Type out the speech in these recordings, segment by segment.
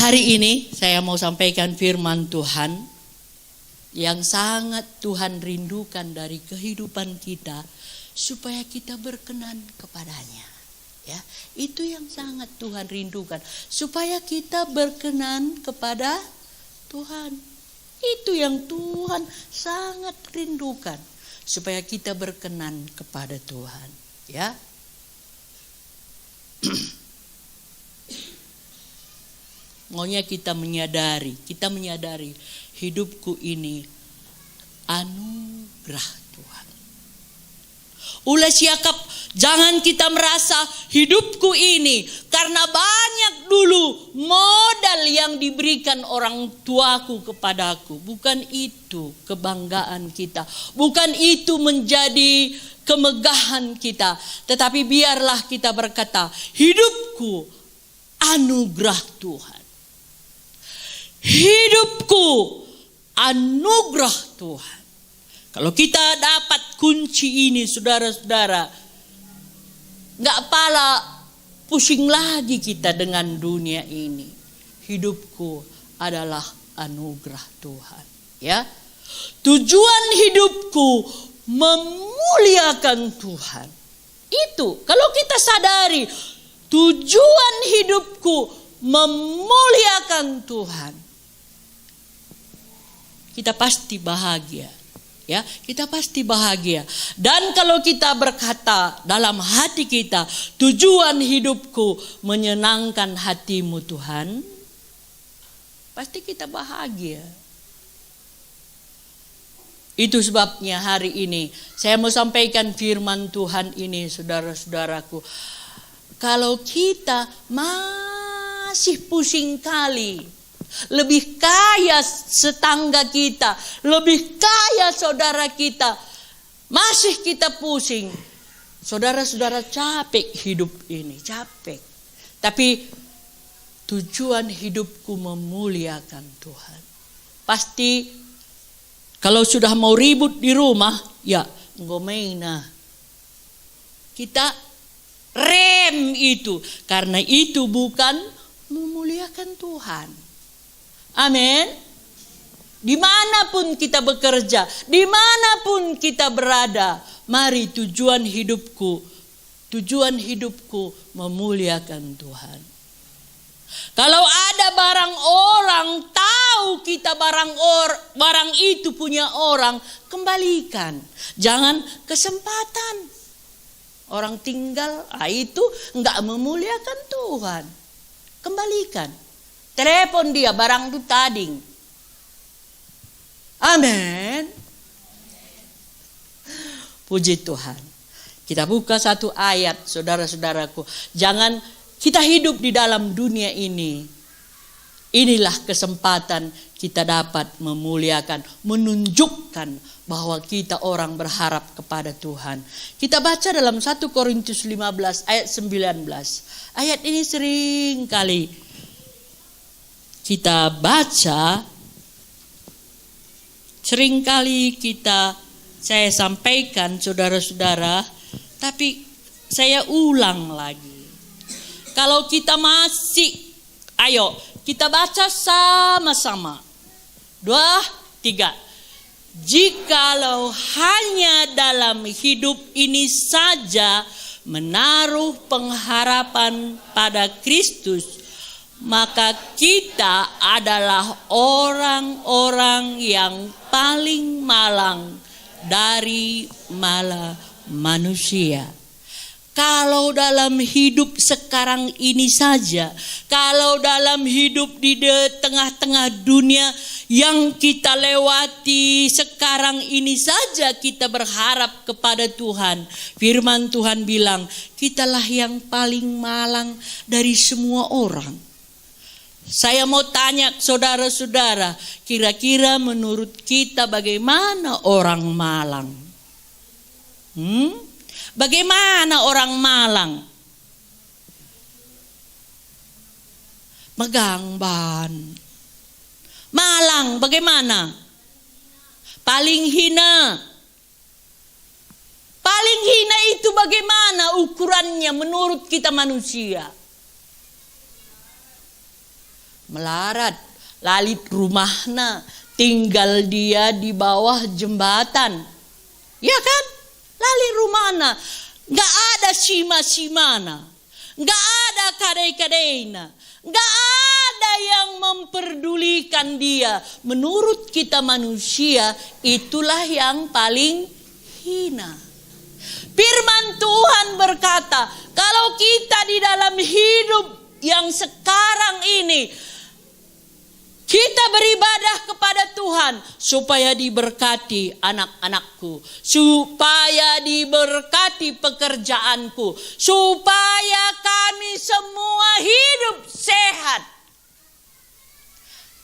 Hari ini saya mau sampaikan firman Tuhan yang sangat Tuhan rindukan dari kehidupan kita supaya kita berkenan kepadanya. Ya, itu yang sangat Tuhan rindukan supaya kita berkenan kepada Tuhan. Itu yang Tuhan sangat rindukan supaya kita berkenan kepada Tuhan, ya. Maunya kita menyadari hidupku ini anugerah Tuhan. Oleh siakap, jangan kita merasa hidupku ini karena banyak dulu modal yang diberikan orang tuaku kepadaku. Bukan itu kebanggaan kita. Bukan itu menjadi kemegahan kita. Tetapi biarlah kita berkata, hidupku anugerah Tuhan. Hidupku anugerah Tuhan. Kalau kita dapat kunci ini, saudara-saudara, gak pala pusing lagi kita dengan dunia ini. Hidupku adalah anugerah Tuhan. Ya, tujuan hidupku memuliakan Tuhan. Itu kalau kita sadari tujuan hidupku memuliakan Tuhan, kita pasti bahagia, ya, kita pasti bahagia. Dan kalau kita berkata dalam hati kita, tujuan hidupku menyenangkan hatimu Tuhan, pasti kita bahagia. Itu sebabnya hari ini saya mau sampaikan firman Tuhan ini, saudara-saudaraku. Kalau kita masih pusing kali, lebih kaya tetangga kita, lebih kaya saudara kita, masih kita pusing. Saudara-saudara, capek hidup ini, capek. Tapi tujuan hidupku memuliakan Tuhan. Pasti kalau sudah mau ribut di rumah, ya ngomena. Kita rem itu, karena itu bukan memuliakan Tuhan. Amin. Dimanapun kita bekerja, dimanapun kita berada, mari tujuan hidupku memuliakan Tuhan. Kalau ada barang orang, tahu kita barang itu punya orang, kembalikan. Jangan kesempatan orang tinggal, itu enggak memuliakan Tuhan. Kembalikan. Telepon dia, barang itu tading. Amin. Puji Tuhan. Kita buka satu ayat, saudara-saudaraku. Jangan kita hidup di dalam dunia ini. Inilah kesempatan kita dapat memuliakan, menunjukkan bahwa kita orang berharap kepada Tuhan. Kita baca dalam 1 Korintus 15 ayat 19. Ayat ini sering kali kita baca, seringkali saya sampaikan saudara-saudara, tapi saya ulang lagi. Kalau kita masih, ayo kita baca sama-sama. 2, 3. Jikalau hanya dalam hidup ini saja menaruh pengharapan pada Kristus, maka kita adalah orang-orang yang paling malang dari mala manusia. Kalau dalam hidup sekarang ini saja, kalau dalam hidup di tengah-tengah dunia yang kita lewati sekarang ini saja kita berharap kepada Tuhan. Firman Tuhan bilang, kitalah yang paling malang dari semua orang. Saya mau tanya saudara-saudara, kira-kira menurut kita bagaimana orang malang? Bagaimana orang malang? Megang ban. Malang bagaimana? Paling hina. Paling hina itu bagaimana ukurannya menurut kita manusia? melarat, lalit rumahna, tinggal dia di bawah jembatan. Ya kan? Lalit rumahna, gak ada sima-simana, gak ada kadai-kadaina, gak ada yang memperdulikan dia. Menurut kita manusia, itulah yang paling hina. Firman Tuhan berkata, kalau kita di dalam hidup yang sekarang ini, kita beribadah kepada Tuhan supaya diberkati anak-anakku, supaya diberkati pekerjaanku, supaya kami semua hidup sehat.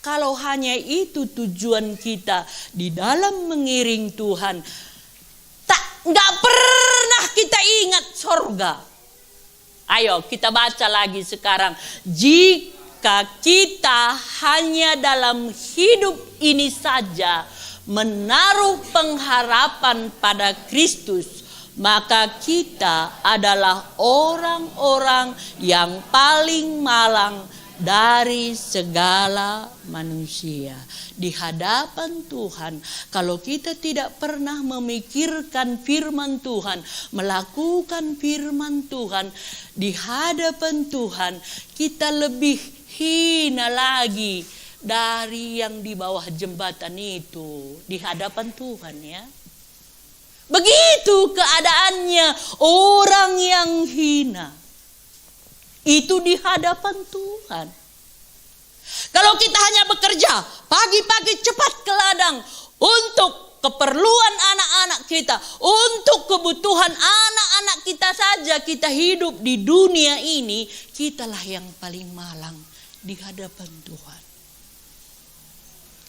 Kalau hanya itu tujuan kita di dalam mengiring Tuhan, nggak pernah kita ingat sorga. Ayo kita baca lagi sekarang. Jika kita hanya dalam hidup ini saja menaruh pengharapan pada Kristus, maka kita adalah orang-orang yang paling malang dari segala manusia. Di hadapan Tuhan, kalau kita tidak pernah memikirkan firman Tuhan, melakukan firman Tuhan, di hadapan Tuhan kita lebih hina lagi dari yang di bawah jembatan itu. Di hadapan Tuhan, ya. Begitu keadaannya orang yang hina. Itu di hadapan Tuhan. Kalau kita hanya bekerja pagi-pagi cepat ke ladang untuk keperluan anak-anak kita, untuk kebutuhan anak-anak kita saja, kita hidup di dunia ini, kitalah yang paling malang di hadapan Tuhan.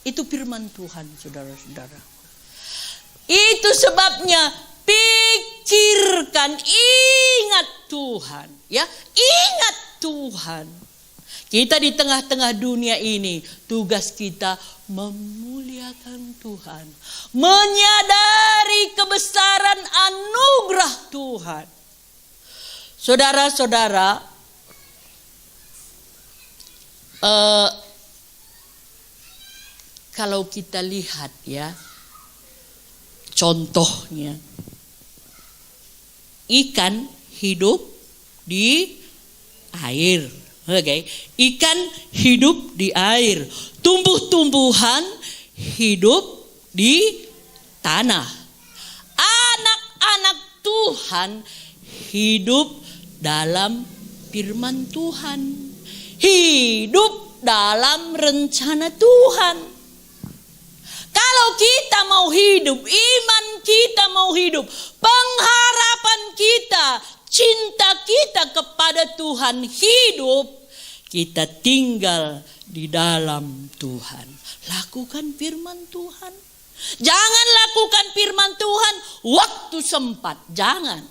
Itu firman Tuhan, saudara-saudara. Itu sebabnya pikirkan, ingat Tuhan, ya, ingat Tuhan. Kita di tengah-tengah dunia ini, tugas kita memuliakan Tuhan, menyadari kebesaran anugerah Tuhan. Saudara-saudara, kalau kita lihat, ya, contohnya, ikan hidup di air. Oke, ikan hidup di air, tumbuh-tumbuhan hidup di tanah. Anak-anak Tuhan hidup dalam firman Tuhan, hidup dalam rencana Tuhan. Kalau kita mau hidup, iman kita mau hidup, pengharapan kita, cinta kita kepada Tuhan hidup, kita tinggal di dalam Tuhan. Lakukan firman Tuhan. Jangan lakukan firman Tuhan waktu sempat. Jangan.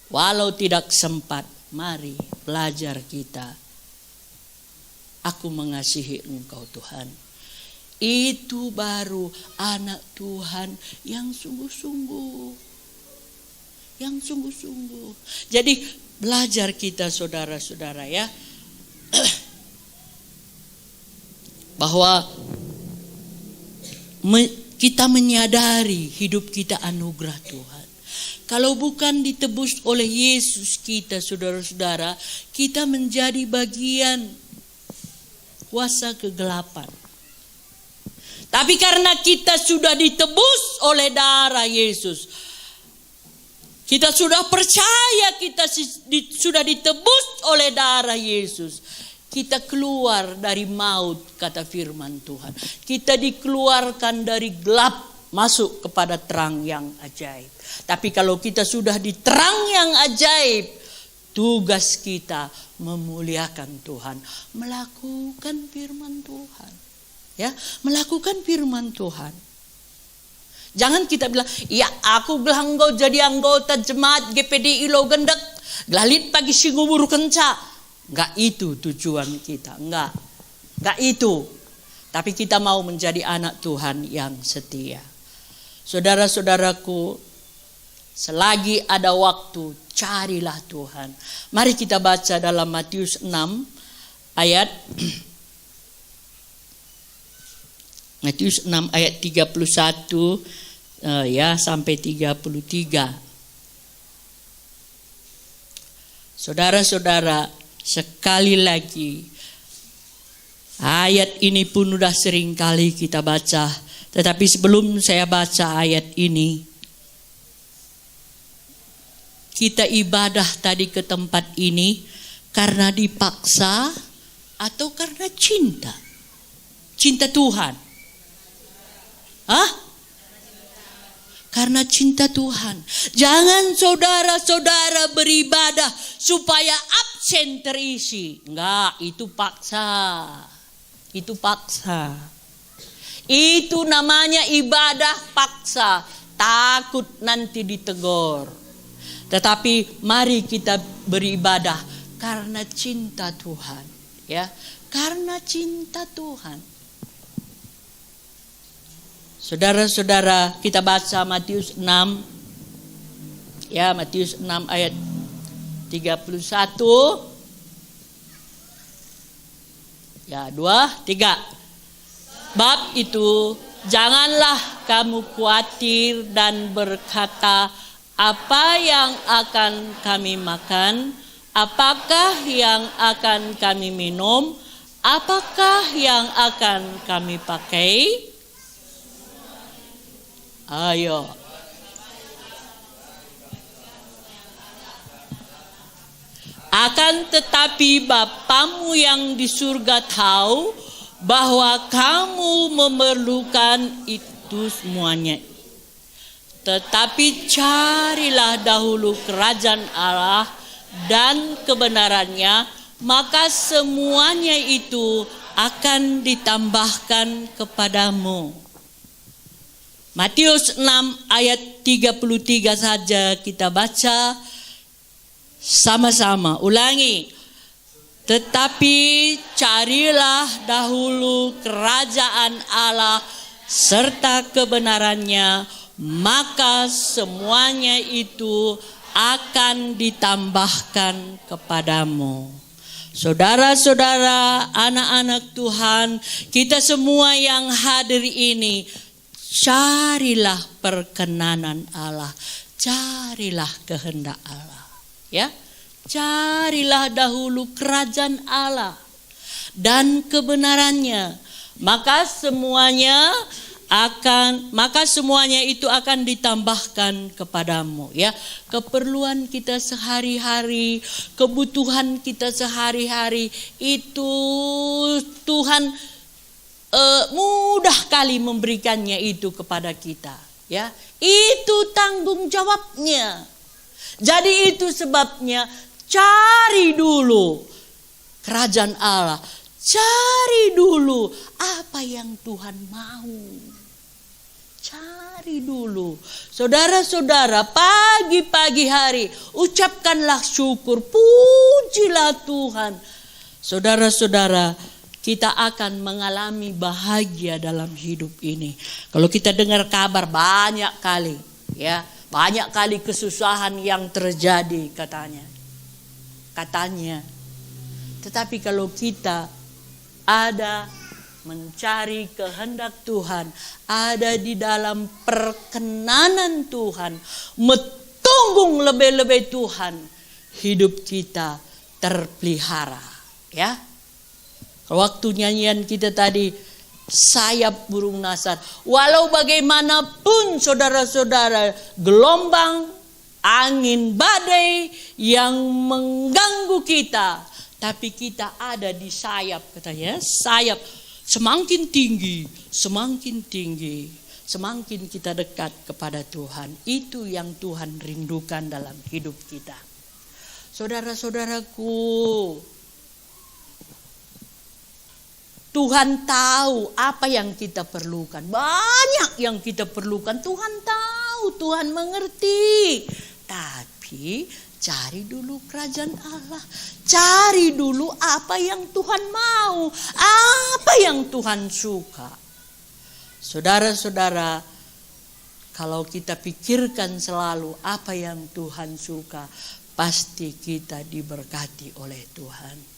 Walau tidak sempat, mari belajar kita. Aku mengasihi Engkau Tuhan. Itu baru anak Tuhan yang sungguh-sungguh. Yang sungguh-sungguh. Jadi belajar kita, saudara-saudara, ya, bahwa kita menyadari hidup kita anugerah Tuhan. Kalau bukan ditebus oleh Yesus kita, saudara-saudara, kita menjadi bagian kuasa kegelapan. Tapi karena kita sudah ditebus oleh darah Yesus, kita sudah percaya, kita sudah ditebus oleh darah Yesus, kita keluar dari maut, kata firman Tuhan. Kita dikeluarkan dari gelap masuk kepada terang yang ajaib. Tapi kalau kita sudah di terang yang ajaib, tugas kita memuliakan Tuhan, melakukan firman Tuhan. Ya, melakukan firman Tuhan. Jangan kita bilang, ya aku gelanggo jadi anggota jemaat GPD Ilo Gendek, galit pagi singubur kenca. Enggak itu tujuan kita, enggak itu. Tapi kita mau menjadi anak Tuhan yang setia. Saudara-saudaraku, selagi ada waktu, carilah Tuhan. Mari kita baca dalam Matius 6 ayat Matius 6 ayat 31 sampai 33. Saudara-saudara, sekali lagi ayat ini pun sudah sering kali kita baca. Tetapi sebelum saya baca ayat ini, kita ibadah tadi ke tempat ini karena dipaksa atau karena cinta? Cinta Tuhan. Karena cinta Tuhan. Jangan saudara-saudara beribadah supaya absen terisi. Enggak, itu paksa. Itu paksa. Itu namanya ibadah paksa. Takut nanti ditegur. Tetapi mari kita beribadah karena cinta Tuhan, ya. Karena cinta Tuhan. Saudara-saudara, kita baca Matius 6. Ya, Matius 6 ayat 31. Ya, 2, 3. Bab itu, janganlah kamu khawatir dan berkata, apa yang akan kami makan? Apakah yang akan kami minum? Apakah yang akan kami pakai? Ayo. Akan tetapi Bapamu yang di surga tahu bahwa kamu memerlukan itu semuanya. Tetapi carilah dahulu kerajaan Allah dan kebenarannya, maka semuanya itu akan ditambahkan kepadamu. Matius 6 ayat 33 saja kita baca sama-sama. Ulangi. Tetapi carilah dahulu kerajaan Allah serta kebenarannya, maka semuanya itu akan ditambahkan kepadamu. Saudara-saudara, anak-anak Tuhan, kita semua yang hadir ini, carilah perkenanan Allah, carilah kehendak Allah, ya. Carilah dahulu kerajaan Allah dan kebenarannya, maka semuanya itu akan ditambahkan kepadamu, ya. Keperluan kita sehari-hari, kebutuhan kita sehari-hari itu Tuhan mudah kali memberikannya itu kepada kita, ya. Itu tanggung jawabnya. Jadi itu sebabnya cari dulu kerajaan Allah. Cari dulu apa yang Tuhan mau. Cari dulu. Saudara-saudara, pagi-pagi hari ucapkanlah syukur, pujilah Tuhan. Saudara-saudara, kita akan mengalami bahagia dalam hidup ini. Kalau kita dengar kabar banyak kali, ya, banyak kali kesusahan yang terjadi katanya. Tetapi kalau kita ada mencari kehendak Tuhan, ada di dalam perkenanan Tuhan, metunggung lebih-lebih Tuhan, hidup kita terpelihara, ya. Waktu nyanyian kita tadi, sayap burung nasar, walau bagaimanapun saudara-saudara, gelombang, angin, badai yang mengganggu kita, tapi kita ada di sayap, katanya. Sayap semakin tinggi, semakin kita dekat kepada Tuhan. Itu yang Tuhan rindukan dalam hidup kita. Saudara-saudaraku, Tuhan tahu apa yang kita perlukan. Banyak yang kita perlukan. Tuhan tahu, Tuhan mengerti. Tapi cari dulu kerajaan Allah. Cari dulu apa yang Tuhan mau. Apa yang Tuhan suka. Saudara-saudara, kalau kita pikirkan selalu apa yang Tuhan suka, pasti kita diberkati oleh Tuhan.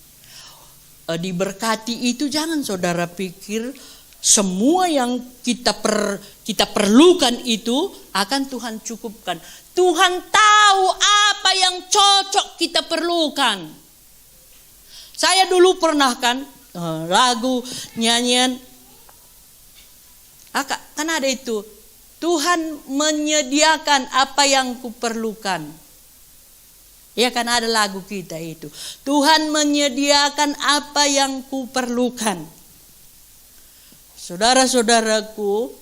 Diberkati itu jangan saudara pikir Semua yang kita perlukan itu akan Tuhan cukupkan. Tuhan tahu apa yang cocok kita perlukan. Saya dulu pernah kan lagu nyanyian, kan ada itu, Tuhan menyediakan apa yang kuperlukan. Ya kan ada lagu kita itu, Tuhan menyediakan apa yang kuperlukan. Saudara-saudaraku,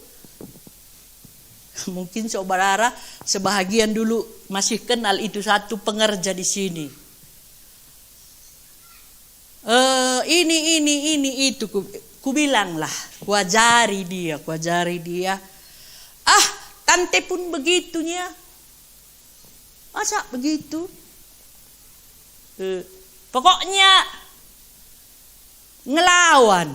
mungkin saudara sebahagian dulu masih kenal itu satu pengerja di sini. Ini itu ku bilang lah, kuajari dia. Tante pun begitunya. Masa begitu? Pokoknya ngelawan.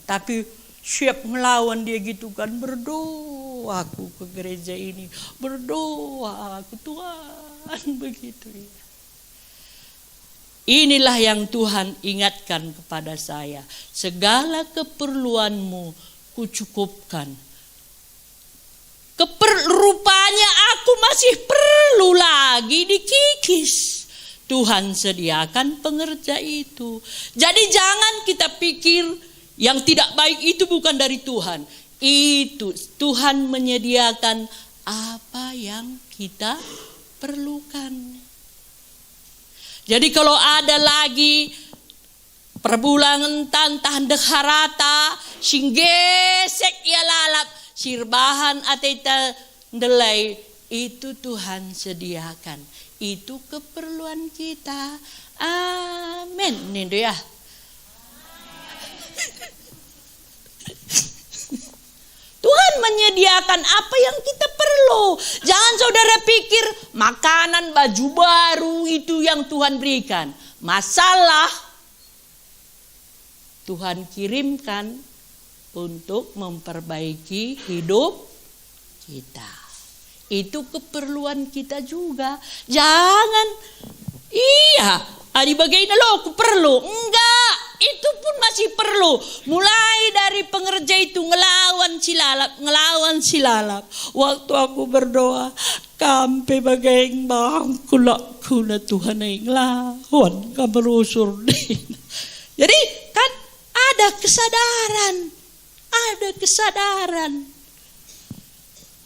Tapi siap ngelawan dia gitu kan. Berdoa aku ke gereja ini. Berdoa aku Tuhan begitu ya. Inilah yang Tuhan ingatkan kepada saya. Segala keperluanmu kucukupkan. Rupanya aku masih perlu lagi dikikis. Tuhan sediakan pengerja itu. Jadi jangan kita pikir yang tidak baik itu bukan dari Tuhan. Itu Tuhan menyediakan apa yang kita perlukan. Jadi kalau ada lagi perbulangan tahan deharata, singgesek ya lalap, sirbahan ateta delay, itu Tuhan sediakan. Itu keperluan kita. Amin. Nih dia. Tuhan menyediakan apa yang kita perlu. Jangan saudara pikir makanan, baju baru itu yang Tuhan berikan. Masalah Tuhan kirimkan untuk memperbaiki hidup kita. Itu keperluan kita juga. Jangan, di bagian lo aku perlu. Enggak, itu pun masih perlu. Mulai dari pengerja itu ngelawan si lalap. Waktu aku berdoa, kampe bagaing bang kula Tuhan yang ngelawan kamerusur. Jadi kan ada kesadaran.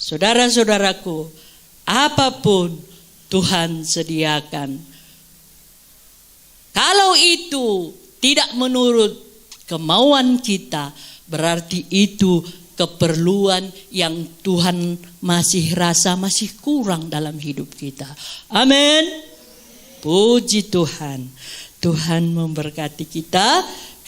Saudara-saudaraku, apapun Tuhan sediakan. Kalau itu tidak menurut kemauan kita, berarti itu keperluan yang Tuhan masih rasa masih kurang dalam hidup kita. Amin. Puji Tuhan. Tuhan memberkati kita.